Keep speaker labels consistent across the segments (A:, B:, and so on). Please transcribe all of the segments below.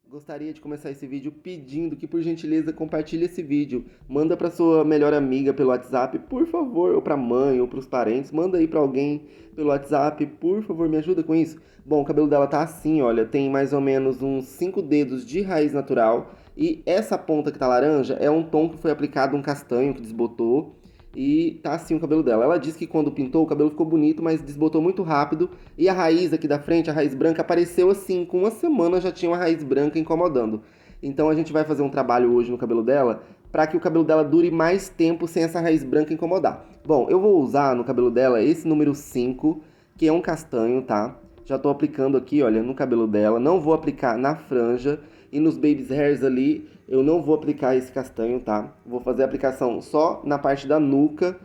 A: Gostaria de começar esse vídeo pedindo que, por gentileza, compartilhe esse vídeo. Manda para sua melhor amiga pelo WhatsApp, por favor, ou para a mãe, ou para os parentes. Manda aí para alguém pelo WhatsApp, por favor, me ajuda com isso. Bom, o cabelo dela tá assim, olha, tem mais ou menos uns 5 dedos de raiz natural. E essa ponta que tá laranja é um tom que foi aplicado um castanho que desbotou. E tá assim o cabelo dela. Ela disse que quando pintou o cabelo ficou bonito, mas desbotou muito rápido. E a raiz aqui da frente, a raiz branca, apareceu assim. Com uma semana já tinha uma raiz branca incomodando. Então a gente vai fazer um trabalho hoje no cabelo dela para que o cabelo dela dure mais tempo sem essa raiz branca incomodar. Bom, eu vou usar no cabelo dela esse número 5, que é um castanho, tá? Já tô aplicando aqui, olha, no cabelo dela. Não vou aplicar na franja e nos baby hairs ali. Eu não vou aplicar esse castanho, tá? Vou fazer a aplicação só na parte da nuca,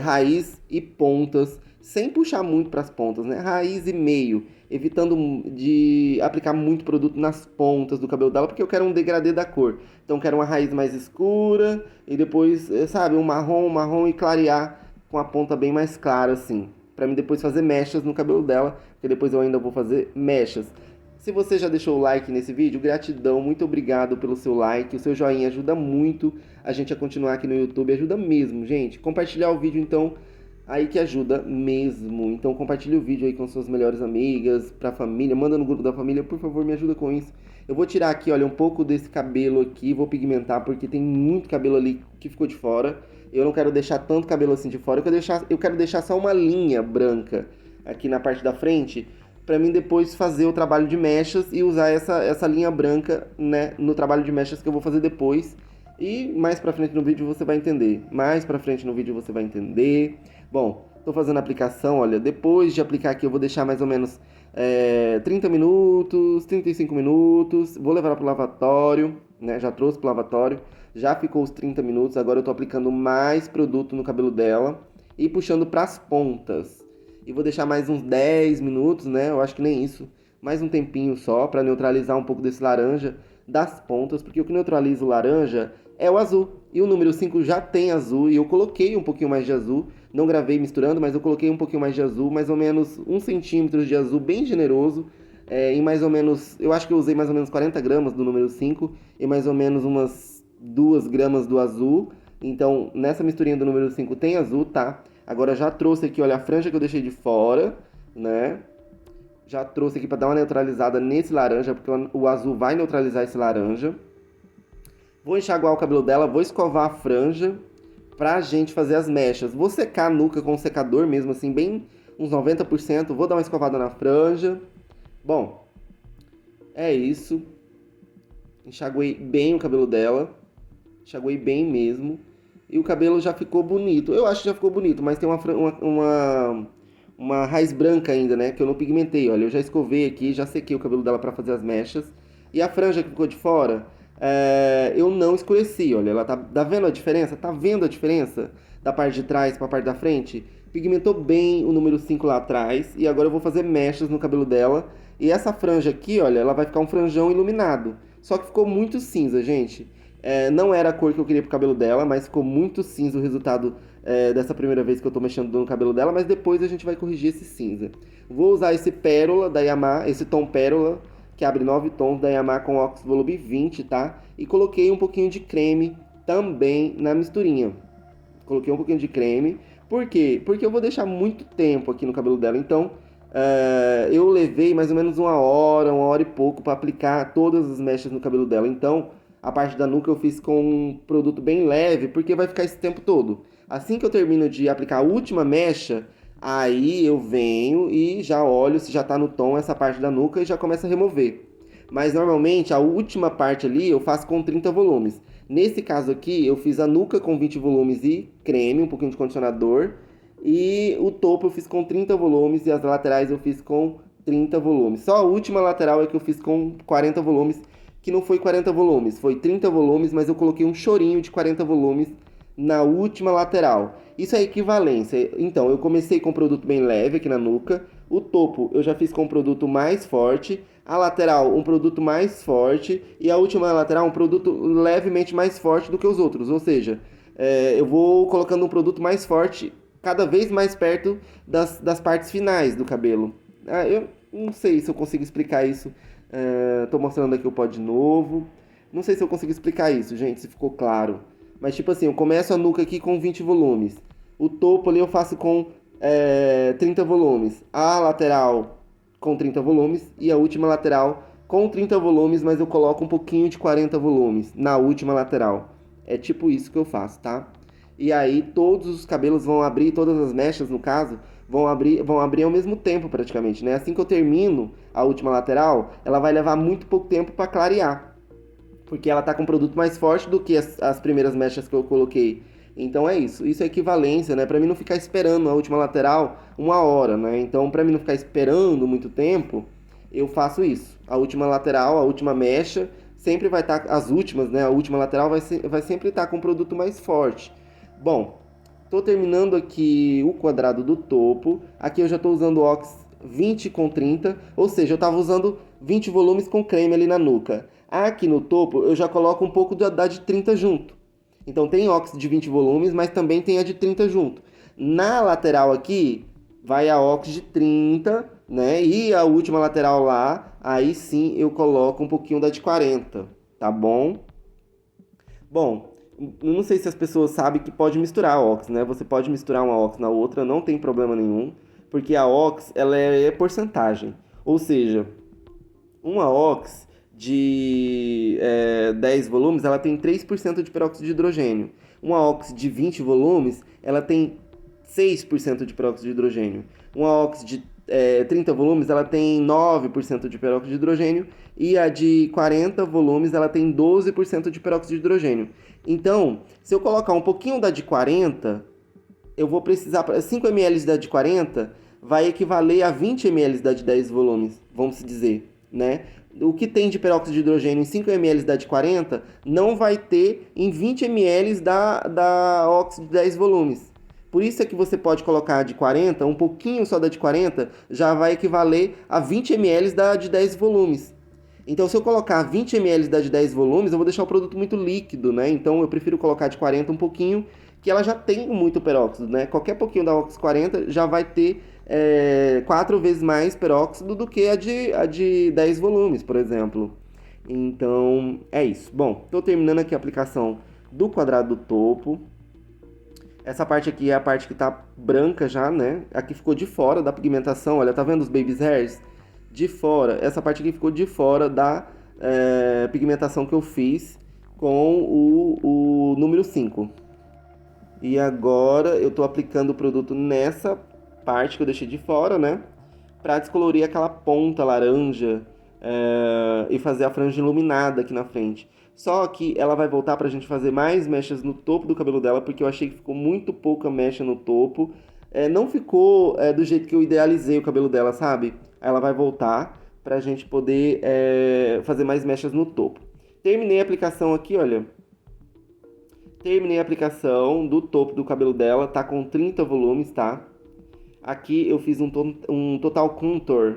A: raiz e pontas, sem puxar muito para as pontas, né? Raiz e meio, evitando de aplicar muito produto nas pontas do cabelo dela, porque eu quero um degradê da cor. Então, quero uma raiz mais escura e depois, sabe, um marrom e clarear com a ponta bem mais clara, assim. Pra mim depois fazer mechas no cabelo dela, porque depois eu ainda vou fazer mechas. Se você já deixou o like nesse vídeo, gratidão, muito obrigado pelo seu like. O seu joinha ajuda muito a gente a continuar aqui no YouTube, ajuda mesmo, gente. Compartilhar o vídeo, então, aí que ajuda mesmo. Então, compartilhe o vídeo aí com suas melhores amigas, pra família, manda no grupo da família, por favor, me ajuda com isso. Eu vou tirar aqui, olha, um pouco desse cabelo aqui, vou pigmentar, porque tem muito cabelo ali que ficou de fora. Eu não quero deixar tanto cabelo assim de fora, eu quero deixar só uma linha branca aqui na parte da frente, para mim depois fazer o trabalho de mechas e usar essa linha branca, né, no trabalho de mechas que eu vou fazer depois. E mais pra frente no vídeo você vai entender. Mais pra frente no vídeo você vai entender. Bom, tô fazendo a aplicação, olha, depois de aplicar aqui eu vou deixar mais ou menos 30 minutos, 35 minutos. Vou levar para o lavatório, né, já trouxe pro lavatório. Já ficou os 30 minutos, agora eu tô aplicando mais produto no cabelo dela e puxando pras pontas. E vou deixar mais uns 10 minutos, né? Eu acho que nem isso. Mais um tempinho só para neutralizar um pouco desse laranja das pontas, porque o que neutraliza o laranja é o azul. E o número 5 já tem azul e eu coloquei um pouquinho mais de azul. Não gravei misturando, mas eu coloquei um pouquinho mais de azul, mais ou menos 1 centímetro de azul bem generoso. Em mais ou menos, eu acho que eu usei mais ou menos 40 gramas do número 5 e mais ou menos umas 2 gramas do azul. Então, nessa misturinha do número 5 tem azul, tá? Agora já trouxe aqui, olha, a franja que eu deixei de fora, né? Já trouxe aqui para dar uma neutralizada nesse laranja, porque o azul vai neutralizar esse laranja. Vou enxaguar o cabelo dela, vou escovar a franja pra gente fazer as mechas. Vou secar a nuca com o secador mesmo, assim, bem uns 90%. Vou dar uma escovada na franja. Bom, é isso. Enxaguei bem o cabelo dela. Enxaguei bem mesmo. E o cabelo já ficou bonito. Eu acho que já ficou bonito, mas tem uma raiz branca ainda, né? Que eu não pigmentei. Olha, eu já escovei aqui, já sequei o cabelo dela para fazer as mechas. E a franja que ficou de fora, eu não escureci. Olha, ela tá vendo a diferença? Tá vendo a diferença da parte de trás para a parte da frente? Pigmentou bem o número 5 lá atrás. E agora eu vou fazer mechas no cabelo dela. E essa franja aqui, olha, ela vai ficar um franjão iluminado. Só que ficou muito cinza, gente. Não era a cor que eu queria pro cabelo dela, mas ficou muito cinza o resultado dessa primeira vez que eu tô mexendo no cabelo dela, mas depois a gente vai corrigir esse cinza. Vou usar esse pérola da Yamaha, esse tom pérola, que abre 9 tons da Yamaha com Ox Volume 20, tá? E coloquei um pouquinho de creme também na misturinha. Coloquei um pouquinho de creme. Por quê? Porque eu vou deixar muito tempo aqui no cabelo dela, então eu levei mais ou menos uma hora e pouco para aplicar todas as mechas no cabelo dela. Então, a parte da nuca eu fiz com um produto bem leve, porque vai ficar esse tempo todo. Assim que eu termino de aplicar a última mecha, aí eu venho e já olho se já tá no tom essa parte da nuca e já começo a remover. Mas normalmente a última parte ali eu faço com 30 volumes. Nesse caso aqui eu fiz a nuca com 20 volumes e creme, um pouquinho de condicionador. E o topo eu fiz com 30 volumes e as laterais eu fiz com 30 volumes. Só a última lateral é que eu fiz com 40 volumes, que não foi 40 volumes, foi 30 volumes, mas eu coloquei um chorinho de 40 volumes na última lateral. Isso é equivalência. Então, eu comecei com um produto bem leve aqui na nuca, o topo eu já fiz com um produto mais forte, a lateral um produto mais forte e a última lateral um produto levemente mais forte do que os outros. Ou seja, eu vou colocando um produto mais forte cada vez mais perto das partes finais do cabelo. Eu não sei se eu consigo explicar isso Tô mostrando aqui o pó de novo. Não sei se eu consigo explicar isso, gente, se ficou claro. Mas tipo assim, eu começo a nuca aqui com 20 volumes. O topo ali eu faço com 30 volumes. A lateral com 30 volumes e a última lateral com 30 volumes, mas eu coloco um pouquinho de 40 volumes na última lateral. É tipo isso que eu faço, tá? E aí todos os cabelos vão abrir, todas as mechas no caso, vão abrir ao mesmo tempo praticamente, né? Assim que eu termino a última lateral, ela vai levar muito pouco tempo para clarear, porque ela tá com um produto mais forte do que as primeiras mechas que eu coloquei. Então é isso. Isso é equivalência, né? Para mim não ficar esperando a última lateral 1 hora, né? Então, para mim não ficar esperando muito tempo, eu faço isso. A última lateral, a última mecha, sempre vai estar, as últimas, né? A última lateral vai sempre estar com um produto mais forte. Bom, tô terminando aqui o quadrado do topo. Aqui eu já tô usando o Ox 20 com 30, ou seja, eu tava usando 20 volumes com creme ali na nuca. Aqui no topo eu já coloco um pouco da de 30 junto. Então tem Ox de 20 volumes, mas também tem a de 30 junto. Na lateral aqui vai a Ox de 30, né? E a última lateral lá, aí sim eu coloco um pouquinho da de 40, tá bom? Bom, não sei se as pessoas sabem que pode misturar a Ox, né? Você pode misturar uma Ox na outra, não tem problema nenhum, porque a Ox ela é porcentagem. Ou seja, uma Ox de 10 volumes, ela tem 3% de peróxido de hidrogênio. Uma Ox de 20 volumes, ela tem 6% de peróxido de hidrogênio. Uma Ox de 30 volumes, ela tem 9% de peróxido de hidrogênio. E a de 40 volumes, ela tem 12% de peróxido de hidrogênio. Então, se eu colocar um pouquinho da de 40, eu vou precisar, 5 ml da de 40 vai equivaler a 20 ml da de 10 volumes, vamos dizer, né? O que tem de peróxido de hidrogênio em 5 ml da de 40 não vai ter em 20 ml da Ox de 10 volumes. Por isso é que você pode colocar a de 40, um pouquinho só da de 40 já vai equivaler a 20 ml da de 10 volumes. Então, se eu colocar 20 ml da de 10 volumes, eu vou deixar o produto muito líquido, né? Então, eu prefiro colocar de 40 um pouquinho, que ela já tem muito peróxido, né? Qualquer pouquinho da Ox 40 já vai ter 4 vezes mais peróxido do que a de 10 volumes, por exemplo. Então, é isso. Bom, estou terminando aqui a aplicação do quadrado do topo. Essa parte aqui é a parte que tá branca já, né? Aqui ficou de fora da pigmentação, olha, tá vendo os baby's hairs? De fora, essa parte aqui ficou de fora da pigmentação que eu fiz com o número 5. E agora eu tô aplicando o produto nessa parte que eu deixei de fora, né? Pra descolorir aquela ponta laranja e fazer a franja iluminada aqui na frente. Só que ela vai voltar pra gente fazer mais mechas no topo do cabelo dela, porque eu achei que ficou muito pouca mecha no topo. Não ficou do jeito que eu idealizei o cabelo dela, sabe? Ela vai voltar pra gente poder fazer mais mechas no topo. Terminei a aplicação aqui, olha. Terminei a aplicação do topo do cabelo dela, tá com 30 volumes, tá? Aqui eu fiz um total contour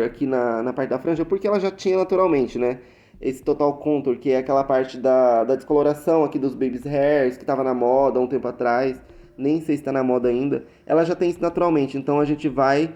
A: aqui na parte da franja, porque ela já tinha naturalmente, né? Esse total contour, que é aquela parte da descoloração aqui dos baby's hairs, que tava na moda há um tempo atrás, nem sei se tá na moda ainda. Ela já tem isso naturalmente, então a gente vai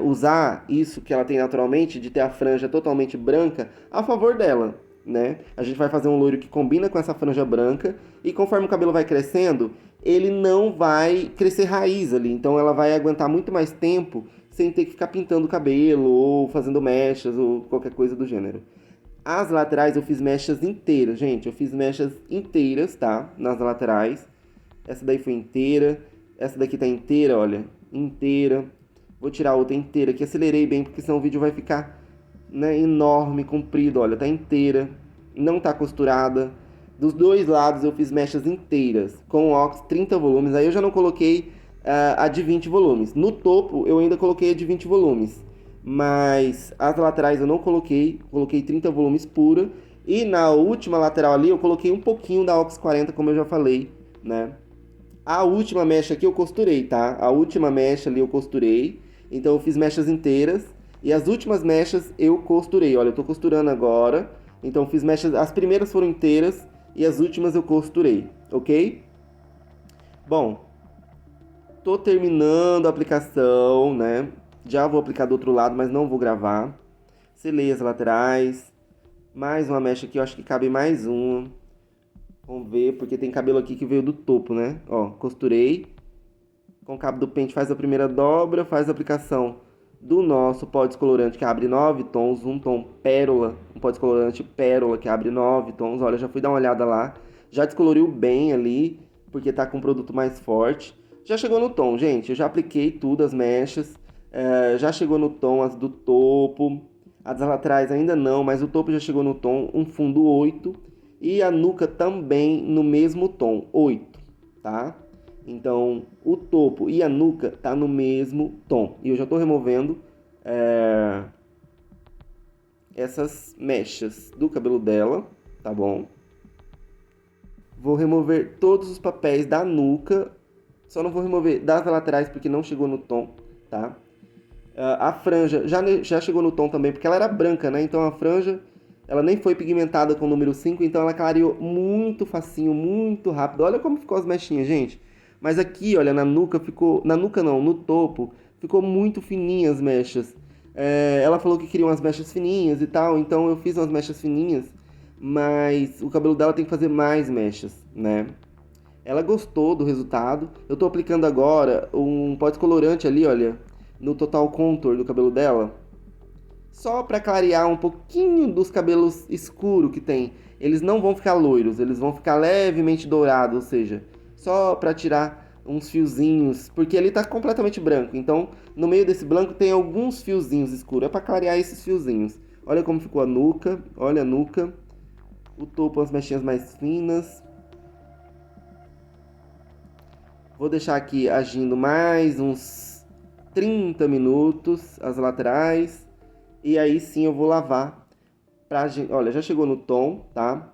A: usar isso que ela tem naturalmente, de ter a franja totalmente branca, a favor dela, né? A gente vai fazer um loiro que combina com essa franja branca, e conforme o cabelo vai crescendo, ele não vai crescer raiz ali, então ela vai aguentar muito mais tempo sem ter que ficar pintando o cabelo ou fazendo mechas ou qualquer coisa do gênero. As laterais eu fiz mechas inteiras, gente, eu fiz mechas inteiras, tá? Nas laterais. Essa daí foi inteira, essa daqui tá inteira, olha, inteira. Vou tirar a outra inteira aqui, acelerei bem, porque senão o vídeo vai ficar, né, enorme, comprido, olha, tá inteira, não tá costurada. Dos dois lados eu fiz mechas inteiras, com o Ox 30 volumes, aí eu já não coloquei a de 20 volumes. No topo eu ainda coloquei a de 20 volumes, mas as laterais eu não coloquei 30 volumes pura. E na última lateral ali eu coloquei um pouquinho da Ox 40, como eu já falei, né? A última mecha aqui eu costurei, tá? A última mecha ali eu costurei, então eu fiz mechas inteiras. E as últimas mechas eu costurei, olha, eu tô costurando agora. Então fiz mechas, as primeiras foram inteiras e as últimas eu costurei, ok? Bom, tô terminando a aplicação, né? Já vou aplicar do outro lado, mas não vou gravar. Selei as laterais. Mais uma mecha aqui, eu acho que cabe mais uma. Vamos ver, porque tem cabelo aqui que veio do topo, né? Ó, costurei. Com o cabo do pente faz a primeira dobra, faz a aplicação do nosso pó descolorante que abre 9 tons, um tom pérola, um pó descolorante pérola que abre 9 tons. Olha, já fui dar uma olhada lá. Já descoloriu bem ali, porque tá com um produto mais forte. Já chegou no tom, gente. Eu já apliquei tudo, as mechas. Já chegou no tom, as do topo. As laterais ainda não, mas o topo já chegou no tom, um fundo 8. E a nuca também no mesmo tom, 8, tá? Então, o topo e a nuca tá no mesmo tom. E eu já estou removendo essas mechas do cabelo dela, tá bom? Vou remover todos os papéis da nuca. Só não vou remover das laterais porque não chegou no tom, tá? A franja já chegou no tom também, porque ela era branca, né? Então a franja, ela nem foi pigmentada com o número 5, então ela clareou muito facinho, muito rápido. Olha como ficou as mechinhas, gente. Mas aqui, olha, na nuca ficou... Na nuca não, no topo, ficou muito fininhas as mechas. Ela falou que queria umas mechas fininhas e tal, então eu fiz umas mechas fininhas, mas o cabelo dela tem que fazer mais mechas, né? Ela gostou do resultado. Eu tô aplicando agora um pó descolorante ali, olha, no Total Contour do cabelo dela. Só para clarear um pouquinho dos cabelos escuros que tem. Eles não vão ficar loiros, eles vão ficar levemente dourados, ou seja, só para tirar uns fiozinhos, porque ele tá completamente branco. Então, no meio desse branco tem alguns fiozinhos escuros, é para clarear esses fiozinhos. Olha como ficou a nuca, olha a nuca. O topo, as mechinhas mais finas. Vou deixar aqui agindo mais uns 30 minutos as laterais. E aí sim eu vou lavar. Olha, já chegou no tom, tá?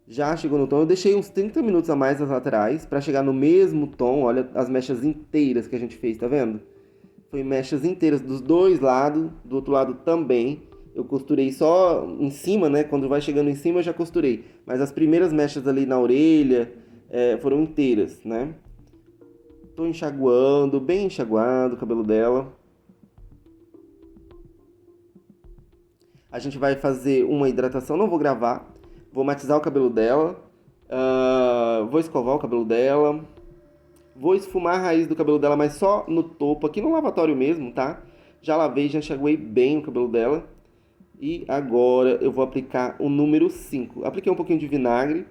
A: Já chegou no tom. Eu deixei uns 30 minutos a mais as laterais para chegar no mesmo tom. Olha as mechas inteiras que a gente fez, tá vendo? Foi mechas inteiras dos dois lados. Do outro lado também. Eu costurei só em cima, né? Quando vai chegando em cima eu já costurei. Mas as primeiras mechas ali na orelha foram inteiras, né? Tô enxaguando, bem enxaguado o cabelo dela. A gente vai fazer uma hidratação, não vou gravar. Vou matizar o cabelo dela. Vou escovar o cabelo dela. Vou esfumar a raiz do cabelo dela, mas só no topo, aqui no lavatório mesmo, tá? Já lavei, já enxaguei bem o cabelo dela. E agora eu vou aplicar o número 5. Apliquei um pouquinho de vinagre.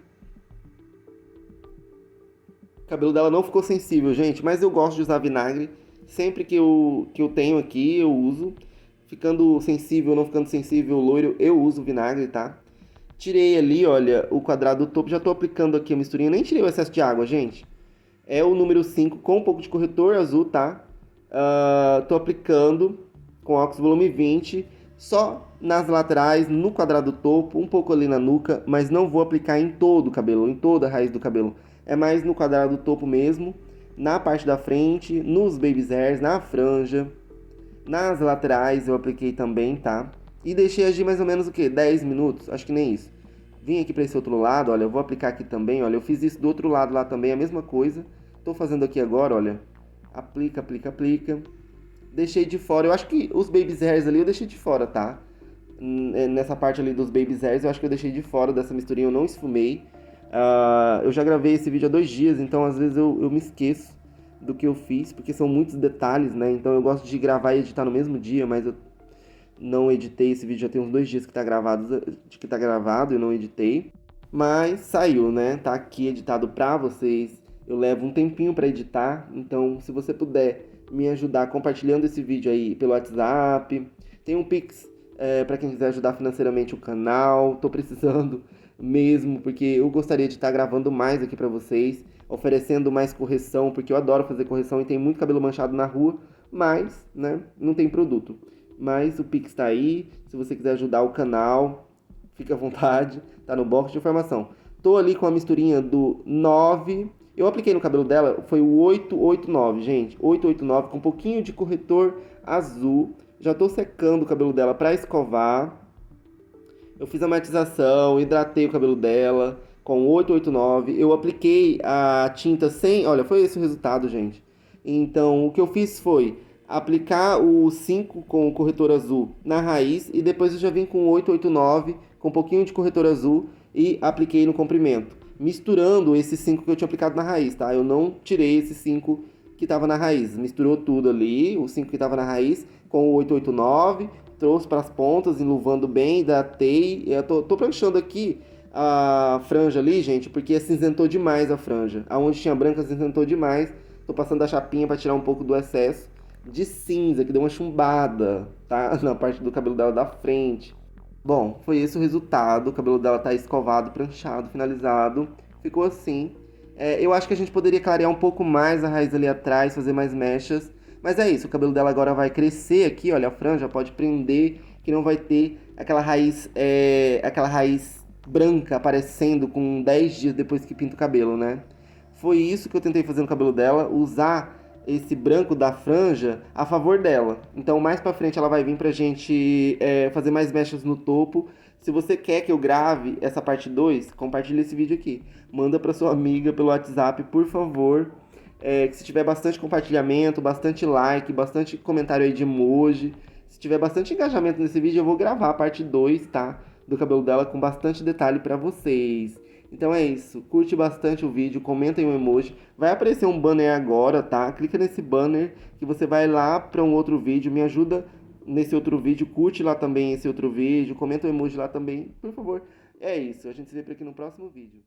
A: O cabelo dela não ficou sensível, gente, mas eu gosto de usar vinagre. Sempre que eu tenho aqui, eu uso. Ficando sensível, não ficando sensível, loiro, eu uso vinagre, tá? Tirei ali, olha, o quadrado do topo. Já tô aplicando aqui a misturinha. Nem tirei o excesso de água, gente. É o número 5 com um pouco de corretor azul, tá? Tô aplicando com óxido volume 20. Só nas laterais, no quadrado do topo, um pouco ali na nuca. Mas não vou aplicar em todo o cabelo, em toda a raiz do cabelo. É mais no quadrado do topo mesmo. Na parte da frente, nos baby hairs, na franja. Nas laterais eu apliquei também, tá? E deixei agir mais ou menos o quê? 10 minutos? Acho que nem isso. Vim aqui para esse outro lado, olha, eu vou aplicar aqui também, olha. Eu fiz isso do outro lado lá também, a mesma coisa. Tô fazendo aqui agora, olha. Aplica, aplica, aplica. Deixei de fora, eu acho que os baby hairs ali eu deixei de fora, tá? Nessa parte ali dos baby hairs eu acho que eu deixei de fora dessa misturinha, eu não esfumei. Eu já gravei esse vídeo há 2 dias, então às vezes eu me esqueço do que eu fiz, porque são muitos detalhes, né? Então eu gosto de gravar e editar no mesmo dia, mas eu não editei esse vídeo, já tem uns 2 dias que tá gravado e não editei. Mas saiu, né? Tá aqui editado pra vocês. Eu levo um tempinho pra editar, então se você puder me ajudar compartilhando esse vídeo aí pelo WhatsApp. Tem um Pix pra quem quiser ajudar financeiramente o canal. Tô precisando mesmo, porque eu gostaria de estar gravando mais aqui pra vocês, oferecendo mais correção, porque eu adoro fazer correção e tem muito cabelo manchado na rua, mas, né, não tem produto. Mas o Pix tá aí, se você quiser ajudar o canal, fica à vontade, tá no box de informação. Tô ali com a misturinha do 9, eu apliquei no cabelo dela, foi o 889, gente, 889 com um pouquinho de corretor azul. Já tô secando o cabelo dela pra escovar. Eu fiz a matização, hidratei o cabelo dela com 889. Eu apliquei a tinta sem... Olha, foi esse o resultado, gente. Então, o que eu fiz foi aplicar o 5 com o corretor azul na raiz e depois eu já vim com o 889 com um pouquinho de corretor azul e apliquei no comprimento, misturando esses 5 que eu tinha aplicado na raiz, tá? Eu não tirei esses 5 que estava na raiz, misturou tudo ali, o 5 que estava na raiz com o 889, trouxe para as pontas, enluvando bem, datei. Eu tô pranchando aqui a franja ali, gente, porque cinzentou demais a franja. Aonde tinha branca, cinzentou demais. Tô passando a chapinha para tirar um pouco do excesso de cinza, que deu uma chumbada, tá? Na parte do cabelo dela da frente. Bom, foi esse o resultado. O cabelo dela tá escovado, pranchado, finalizado. Ficou assim. Eu acho que a gente poderia clarear um pouco mais a raiz ali atrás, fazer mais mechas. Mas é isso, o cabelo dela agora vai crescer aqui, olha, a franja pode prender, que não vai ter aquela raiz branca aparecendo com 10 dias depois que pinta o cabelo, né? Foi isso que eu tentei fazer no cabelo dela, usar esse branco da franja a favor dela. Então mais pra frente ela vai vir pra gente fazer mais mechas no topo. Se você quer que eu grave essa parte 2, compartilha esse vídeo aqui. Manda pra sua amiga pelo WhatsApp, por favor. Que se tiver bastante compartilhamento, bastante like, bastante comentário aí de emoji, se tiver bastante engajamento nesse vídeo, eu vou gravar a parte 2, tá? Do cabelo dela com bastante detalhe pra vocês. Então é isso, curte bastante o vídeo, comentem um emoji. Vai aparecer um banner agora, tá? Clica nesse banner que você vai lá pra um outro vídeo, me ajuda nesse outro vídeo, curte lá também esse outro vídeo, comenta um emoji lá também, por favor. É isso, a gente se vê por aqui no próximo vídeo.